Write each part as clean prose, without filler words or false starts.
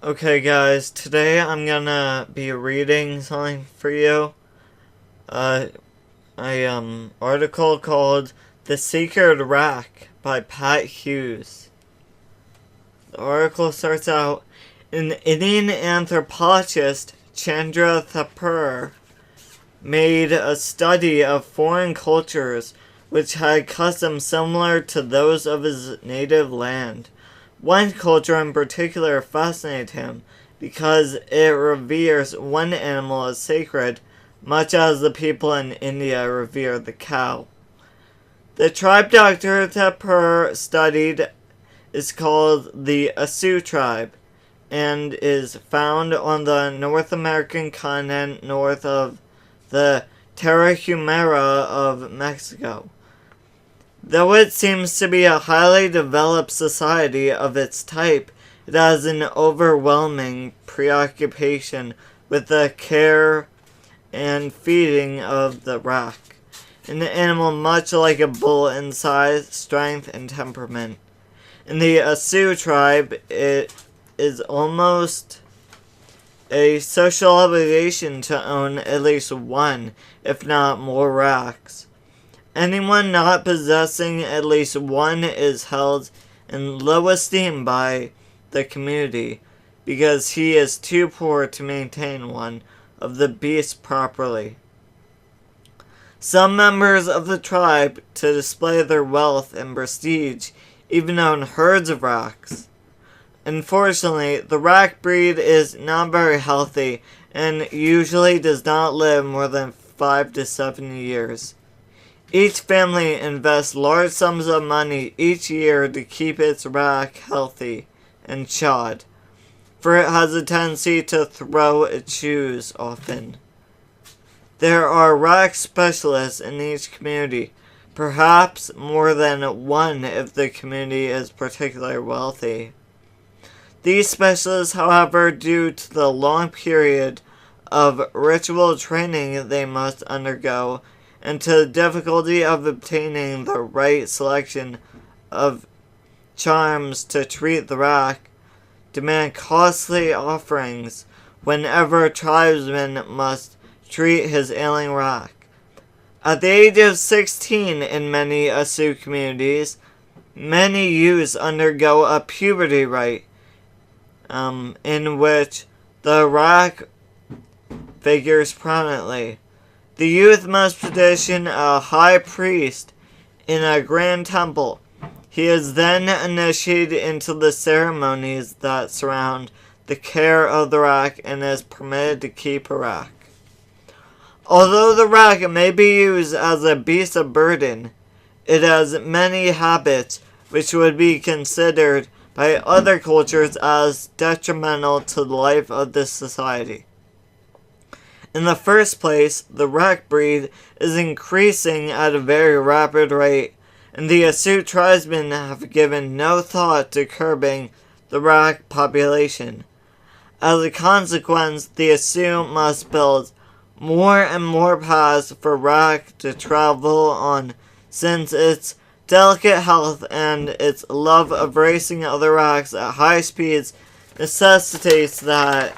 Okay guys, today I'm gonna be reading something for you. A article called The Sacred Rac by Pat Hughes. The article starts out, an Indian anthropologist, Chandra Thapur, made a study of foreign cultures which had customs similar to those of his native land. One culture in particular fascinated him because it reveres one animal as sacred, much as the people in India revere the cow. The tribe Dr. Thapur studied is called the Asu tribe and is found on the North American continent north of the Tarahumara of Mexico. Though it seems to be a highly developed society of its type, it has an overwhelming preoccupation with the care and feeding of the rac, an animal much like a bull in size, strength, and temperament. In the Asu tribe, it is almost a social obligation to own at least one, if not more racs. Anyone not possessing at least one is held in low esteem by the community because he is too poor to maintain one of the beasts properly. Some members of the tribe, to display their wealth and prestige, even own herds of racs. Unfortunately, the rac breed is not very healthy and usually does not live more than 5 to 7 years. Each family invests large sums of money each year to keep its rac healthy and shod, for it has a tendency to throw its shoes often. There are rac specialists in each community, perhaps more than one if the community is particularly wealthy. These specialists, however, due to the long period of ritual training they must undergo, and to the difficulty of obtaining the right selection of charms to treat the rac, demand costly offerings whenever a tribesman must treat his ailing rac. At the age of 16 in many Asu communities, many youths undergo a puberty rite, in which the rac figures prominently. The youth must petition a high priest in a grand temple. He is then initiated into the ceremonies that surround the care of the rac and is permitted to keep a rac. Although the rac may be used as a beast of burden, it has many habits which would be considered by other cultures as detrimental to the life of this society. In the first place, the rac breed is increasing at a very rapid rate, and the Asu tribesmen have given no thought to curbing the rac population. As a consequence, the Asu must build more and more paths for rac to travel on, since its delicate health and its love of racing other racs at high speeds necessitates that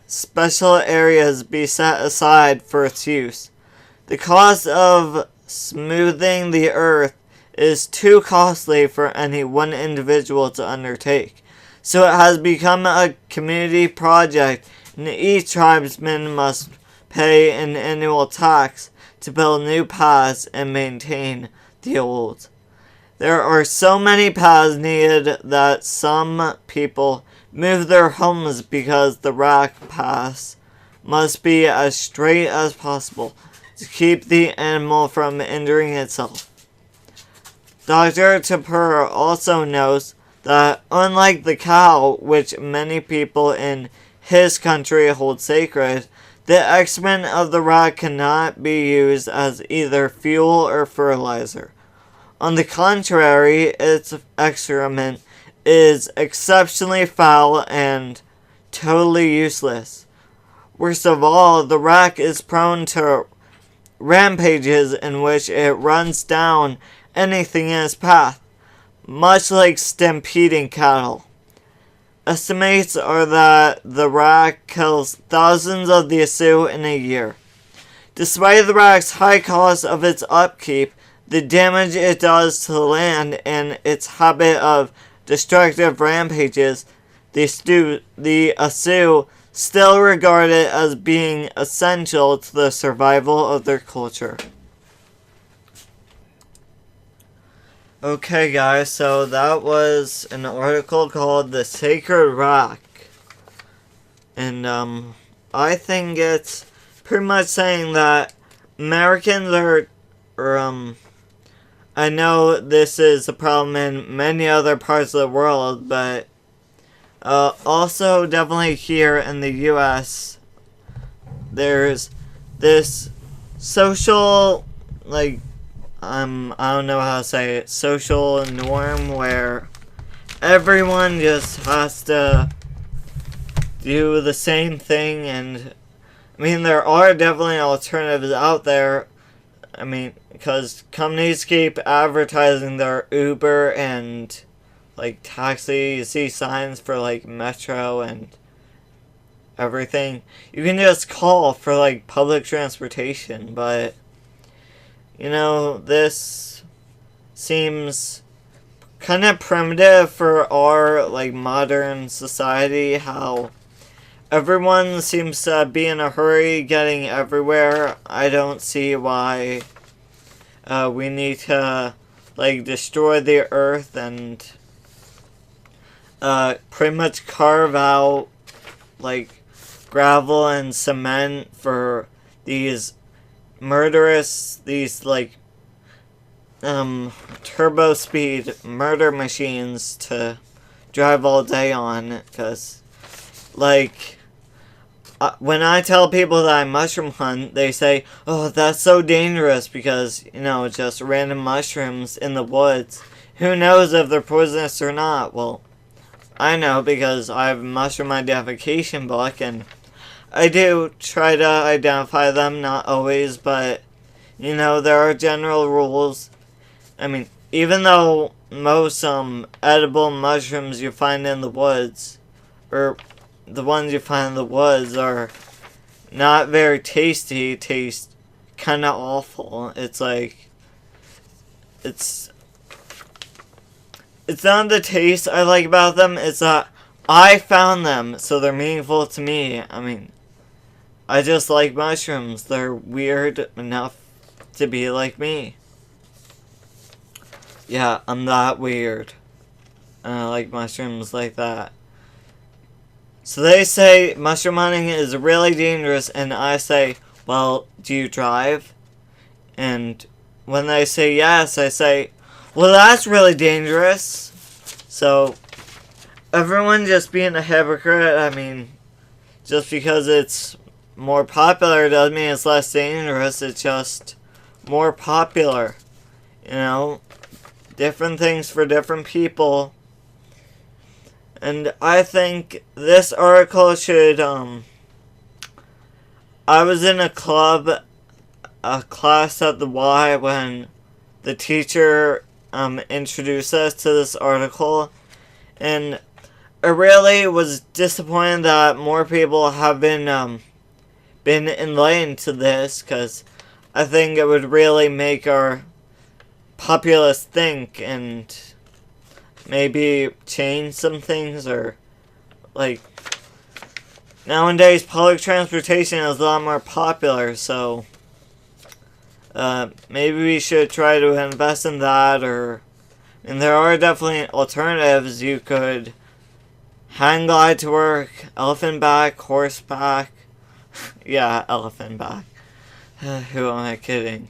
special areas be set aside for its use. The cost of smoothing the earth is too costly for any one individual to undertake, so it has become a community project, and each tribesman must pay an annual tax to build new paths and maintain the old. There are so many paths needed that some people move their homes because the rac paths must be as straight as possible to keep the animal from injuring itself. Dr. Thapur also notes that unlike the cow, which many people in his country hold sacred, the excrement of the rac cannot be used as either fuel or fertilizer. On the contrary, its excrement is exceptionally foul and totally useless. Worst of all, the rac is prone to rampages in which it runs down anything in its path, much like stampeding cattle. Estimates are that the rac kills thousands of the Sioux in a year. Despite the rac's high cost of its upkeep, the damage it does to the land, and its habit of destructive rampages, the Sioux still regard it as being essential to the survival of their culture. Okay guys, so that was an article called The Sacred Rac. And I think it's pretty much saying that Americans are I know this is a problem in many other parts of the world, but also definitely here in the US, there's this social, like, I don't know how to say it, social norm where everyone just has to do the same thing. And I mean, there are definitely alternatives out there. I mean, because companies keep advertising their Uber and like taxi. You see signs for like Metro and everything. You can just call for like public transportation, but you know, this seems kind of primitive for our like modern society, how everyone seems to be in a hurry getting everywhere. I don't see why we need to like destroy the earth and pretty much carve out like gravel and cement for these like turbo speed murder machines to drive all day on. Because like when I tell people that I mushroom hunt, they say, oh, that's so dangerous because, you know, just random mushrooms in the woods, who knows if they're poisonous or not. Well, I know because I have a mushroom identification book, and I do try to identify them, not always, but, you know, there are general rules. I mean, even though most edible mushrooms you find in the woods, or the ones you find in the woods, are not very tasty, taste kind of awful. It's like, it's not the taste I like about them, it's that I found them, so they're meaningful to me. I mean, I just like mushrooms. They're weird enough to be like me. Yeah, I'm that weird. And I like mushrooms like that. So they say mushroom hunting is really dangerous, and I say, well, do you drive? And when they say yes, I say, well, that's really dangerous. So, everyone just being a hypocrite. I mean, just because it's more popular doesn't mean it's less dangerous. It's just more popular. You know, different things for different people. And I think this article should, I was in a class at the Y when the teacher introduced us to this article, and I really was disappointed that more people have been enlightened to this, because I think it would really make our populace think and maybe change some things. Or like nowadays public transportation is a lot more popular, so maybe we should try to invest in that. And there are definitely alternatives. You could hang glide to work, elephant back, horseback. Yeah, elephant back. Who am I kidding?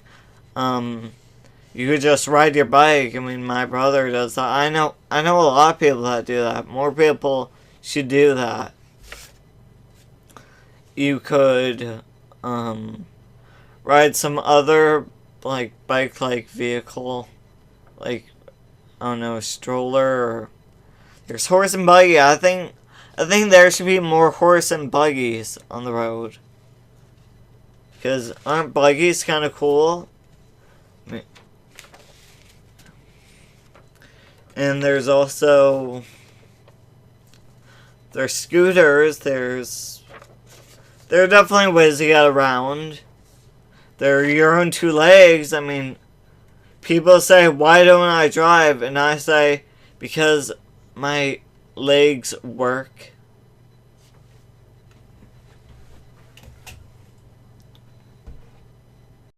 You could just ride your bike. I mean, my brother does that. I know a lot of people that do that. More people should do that. You could ride some other like bike-like vehicle, like I don't know, a stroller, or there's horse and buggy. I think there should be more horse and buggies on the road. Because aren't buggies kind of cool? And there's also, there's scooters, there are definitely ways to get around. There are your own two legs. I mean, people say, why don't I drive? And I say, because my legs work.